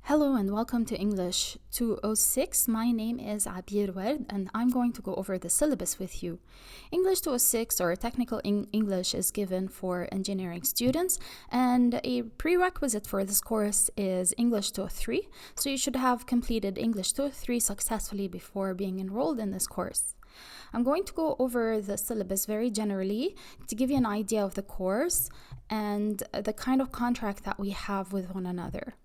Hello and welcome to English 206. My name is Abir Ward and I'm going to go over the syllabus with you. English 206 or technical English is given for engineering students, and a prerequisite for this course is English 203. So you should have completed English 203 successfully before being enrolled in this course. I'm going to go over the syllabus very generally to give you an idea of the course and the kind of contract that we have with one another.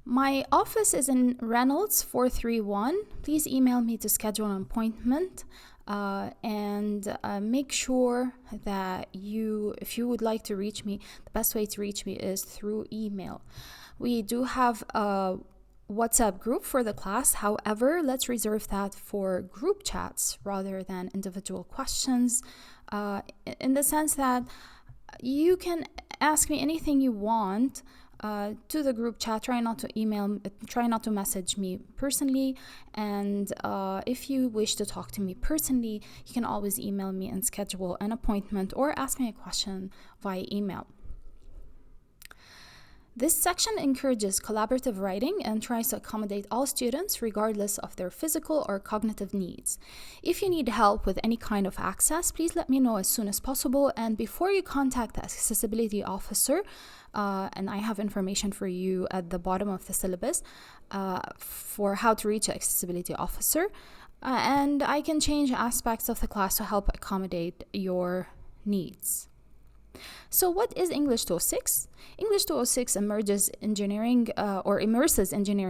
My office is in Reynolds 431. Please email me to schedule an appointment and make sure that if you would like to reach me, the best way to reach me is through email. We do have a WhatsApp group for the class. However, let's reserve that for group chats rather than individual questions, in the sense that you can ask me anything you want to the group chat. Try not to message me personally, and if you wish to talk to me personally, you can always email me and schedule an appointment or ask me a question via email. This section encourages collaborative writing and tries to accommodate all students regardless of their physical or cognitive needs. If you need help with any kind of access, please let me know as soon as possible. And before you contact the accessibility officer, and I have information for you at the bottom of the syllabus for how to reach an accessibility officer, and I can change aspects of the class to help accommodate your needs. So what is English 206? English 206 immerses engineering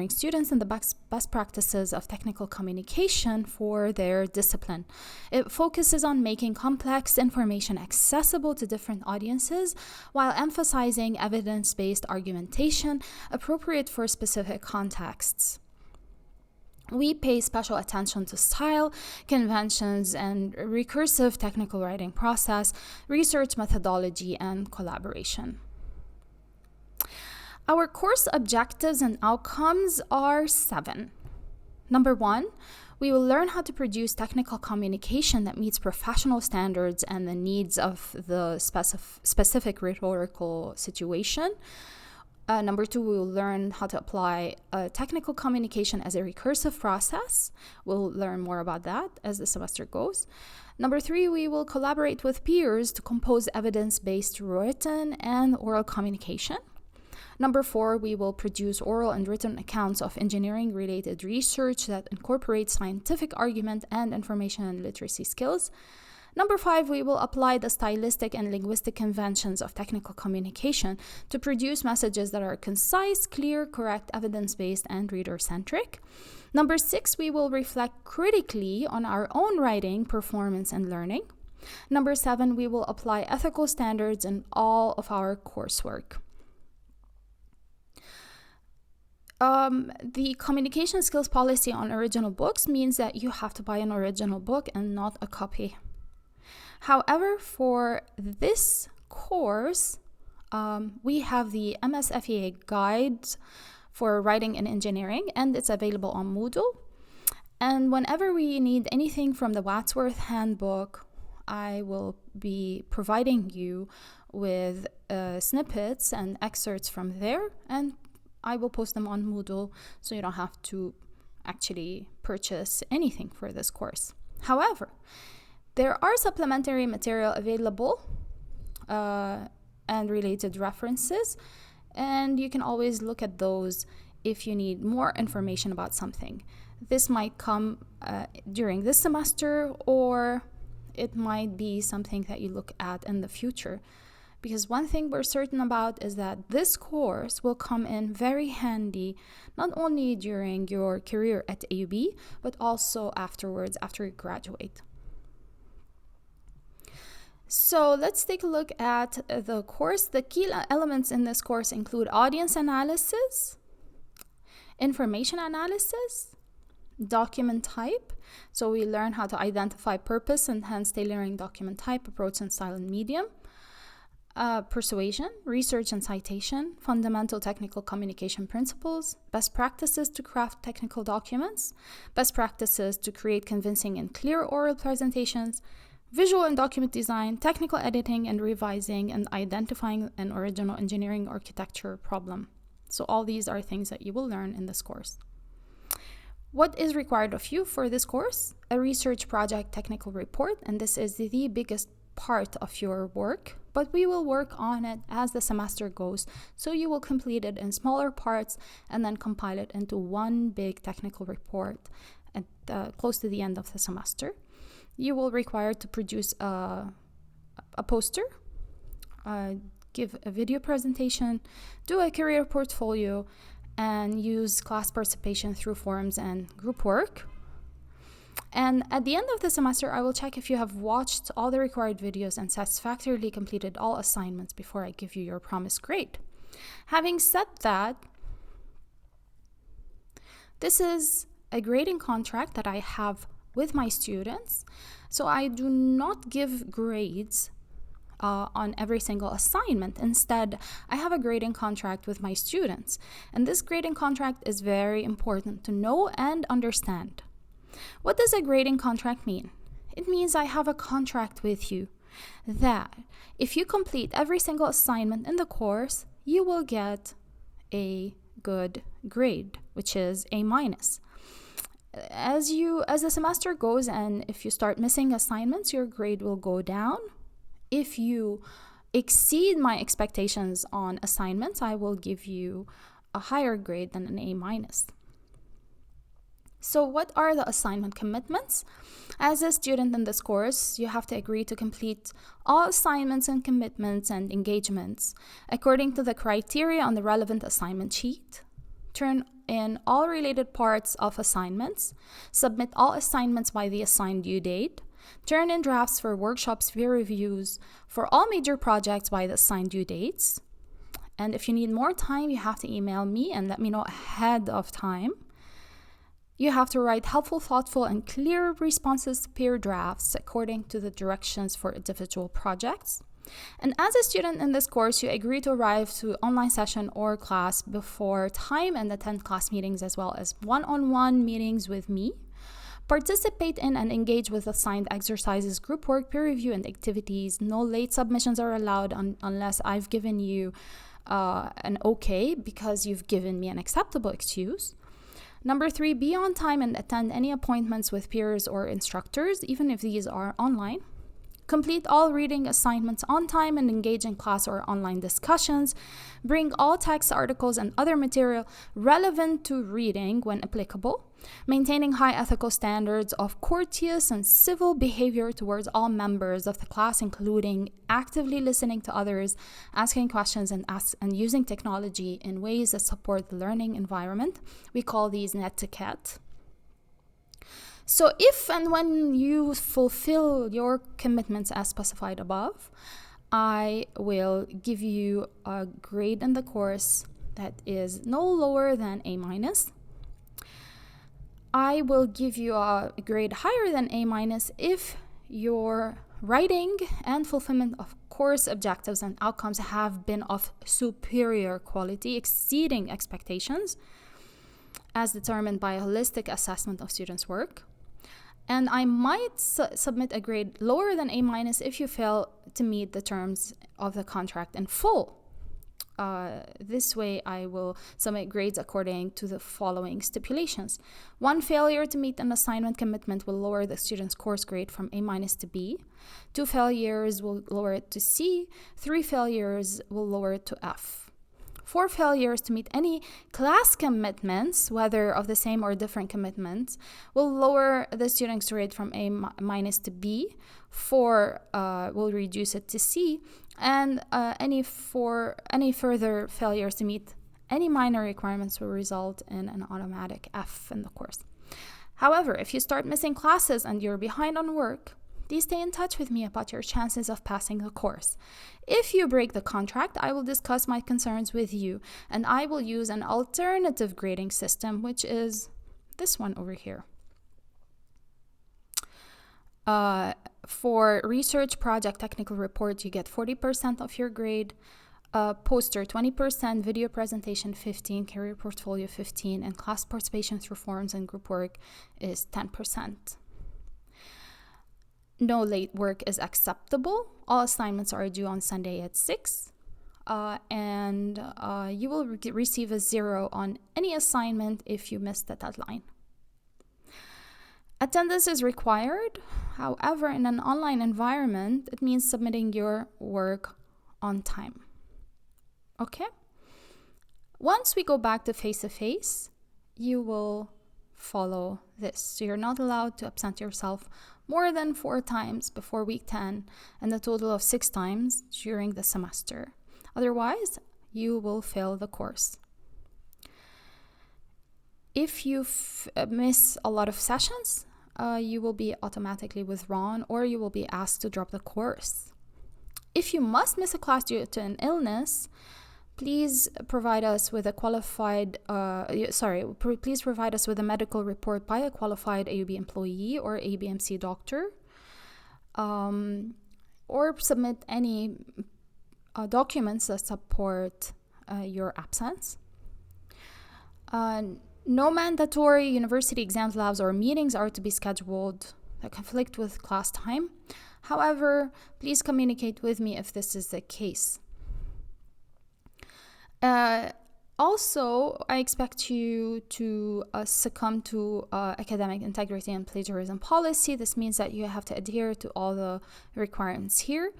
students in the best practices of technical communication for their discipline. It focuses on making complex information accessible to different audiences while emphasizing evidence-based argumentation appropriate for specific contexts. We pay special attention to style, conventions, and recursive technical writing process, research methodology, and collaboration. Our course objectives and outcomes are 7. Number 1, we will learn how to produce technical communication that meets professional standards and the needs of the specific rhetorical situation. Number 2, we will learn how to apply technical communication as a recursive process. We'll learn more about that as the semester goes. Number 3, we will collaborate with peers to compose evidence-based written and oral communication. Number 4, we will produce oral and written accounts of engineering-related research that incorporates scientific argument and information and literacy skills. Number 5, we will apply the stylistic and linguistic conventions of technical communication to produce messages that are concise, clear, correct, evidence-based, and reader-centric. Number 6, we will reflect critically on our own writing, performance, and learning. Number 7, we will apply ethical standards in all of our coursework. The communication skills policy on original books means that you have to buy an original book and not a copy. However, for this course, we have the MSFEA guides for writing in engineering, and it's available on Moodle. And whenever we need anything from the Wadsworth Handbook, I will be providing you with snippets and excerpts from there, and I will post them on Moodle, so you don't have to actually purchase anything for this course. However, there are supplementary material available and related references, and you can always look at those if you need more information about something. This might come during this semester, or it might be something that you look at in the future. Because one thing we're certain about is that this course will come in very handy, not only during your career at AUB, but also afterwards, after you graduate. So let's take a look at the course. The key elements in this course include audience analysis, information analysis, document type. So we learn how to identify purpose and hence tailoring document type, approach, and style and medium. Persuasion, research and citation, fundamental technical communication principles, best practices to craft technical documents, best practices to create convincing and clear oral presentations, visual and document design, technical editing and revising, and identifying an original engineering architecture problem. So all these are things that you will learn in this course. What is required of you for this course? A research project technical report, and this is the biggest part of your work, but we will work on it as the semester goes. So you will complete it in smaller parts and then compile it into one big technical report at close to the end of the semester. You will require to produce a poster, give a video presentation, do a career portfolio, and use class participation through forums and group work. And at the end of the semester, I will check if you have watched all the required videos and satisfactorily completed all assignments before I give you your promised grade. Having said that, this is a grading contract that I have with my students. So I do not give grades on every single assignment. Instead, I have a grading contract with my students. And this grading contract is very important to know and understand. What does a grading contract mean? It means I have a contract with you that if you complete every single assignment in the course, you will get a good grade, which is A-. As the semester goes and if you start missing assignments, your grade will go down. If you exceed my expectations on assignments, I will give you a higher grade than an A-. So what are the assignment commitments? As a student in this course, you have to agree to complete all assignments and commitments and engagements according to the criteria on the relevant assignment sheet. Turn in all related parts of assignments. Submit all assignments by the assigned due date. Turn in drafts for workshops, peer reviews for all major projects by the assigned due dates. And if you need more time, you have to email me and let me know ahead of time. You have to write helpful, thoughtful, and clear responses to peer drafts according to the directions for individual projects. And as a student in this course, you agree to arrive to online session or class before time and attend class meetings as well as one-on-one meetings with me. Participate in and engage with assigned exercises, group work, peer review, and activities. No late submissions are allowed unless I've given you an okay because you've given me an acceptable excuse. Number 3, be on time and attend any appointments with peers or instructors, even if these are online. Complete all reading assignments on time and engage in class or online discussions. Bring all text, articles, and other material relevant to reading when applicable. Maintaining high ethical standards of courteous and civil behavior towards all members of the class, including actively listening to others, asking questions, and using technology in ways that support the learning environment. We call these netiquette. So if and when you fulfill your commitments as specified above, I will give you a grade in the course that is no lower than A-. I will give you a grade higher than A- if your writing and fulfillment of course objectives and outcomes have been of superior quality, exceeding expectations, as determined by a holistic assessment of students' work. And I might submit a grade lower than A- if you fail to meet the terms of the contract in full. This way, I will submit grades according to the following stipulations. 1 failure to meet an assignment commitment will lower the student's course grade from A- to B. 2 failures will lower it to C. 3 failures will lower it to F. 4 failures to meet any class commitments, whether of the same or different commitments, will lower the student's grade from A- to B. 4 will reduce it to C. And any further failures to meet any minor requirements will result in an automatic F in the course. However, if you start missing classes and you're behind on work, please stay in touch with me about your chances of passing the course. If you break the contract, I will discuss my concerns with you, and I will use an alternative grading system, which is this one over here. For research project technical report, you get 40% of your grade. Poster 20%, video presentation 15%, career portfolio 15%, and class participation through forums and group work is 10%. No late work is acceptable. All assignments are due on Sunday at 6. and you will receive a 0 on any assignment if you miss the deadline. Attendance is required. However, in an online environment, it means submitting your work on time. Okay? Once we go back to face-to-face, you will follow this. So you're not allowed to absent yourself more than 4 times before week 10 and a total of 6 times during the semester. Otherwise, you will fail the course. If you miss a lot of sessions, you will be automatically withdrawn or you will be asked to drop the course. If you must miss a class due to an illness, please provide us with a please provide us with a medical report by a qualified AUB employee or ABMC doctor, or submit any documents that support your absence. No mandatory university exams, labs, or meetings are to be scheduled that conflict with class time. However, please communicate with me if this is the case. Also, I expect you to succumb to academic integrity and plagiarism policy. This means that you have to adhere to all the requirements here.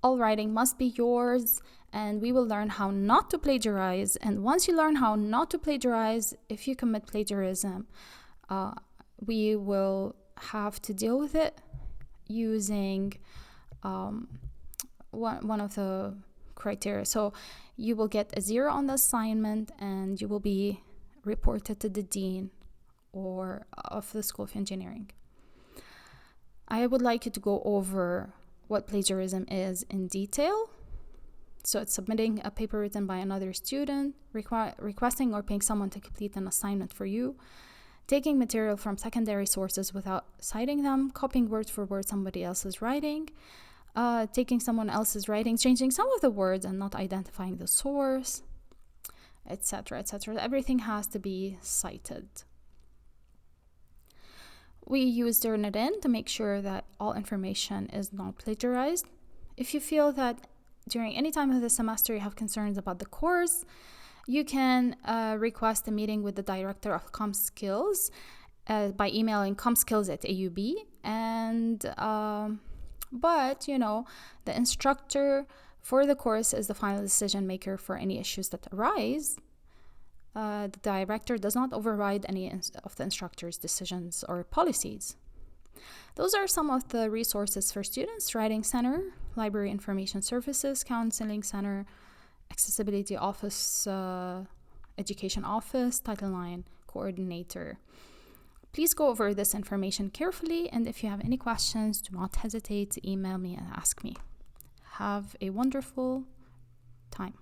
All writing must be yours, and we will learn how not to plagiarize. And once you learn how not to plagiarize, if you commit plagiarism, we will have to deal with it using one of the criteria. So you will get a 0 on the assignment and you will be reported to the dean or of the School of Engineering. I would like you to go over what plagiarism is in detail. So it's submitting a paper written by another student, requesting or paying someone to complete an assignment for you, taking material from secondary sources without citing them, copying word for word somebody else's writing, taking someone else's writing, changing some of the words and not identifying the source, etc., etc. Everything has to be cited. We use Turnitin to make sure that all information is not plagiarized. If you feel that during any time of the semester you have concerns about the course, you can request a meeting with the director of Com Skills by emailing comskills@AUB. And but the instructor for the course is the final decision maker for any issues that arise. The director does not override any of the instructor's decisions or policies. Those are some of the resources for students: Writing Center, Library Information Services, Counseling Center, Accessibility Office, Education Office, Title IX Coordinator. Please go over this information carefully, and if you have any questions, do not hesitate to email me and ask me. Have a wonderful time.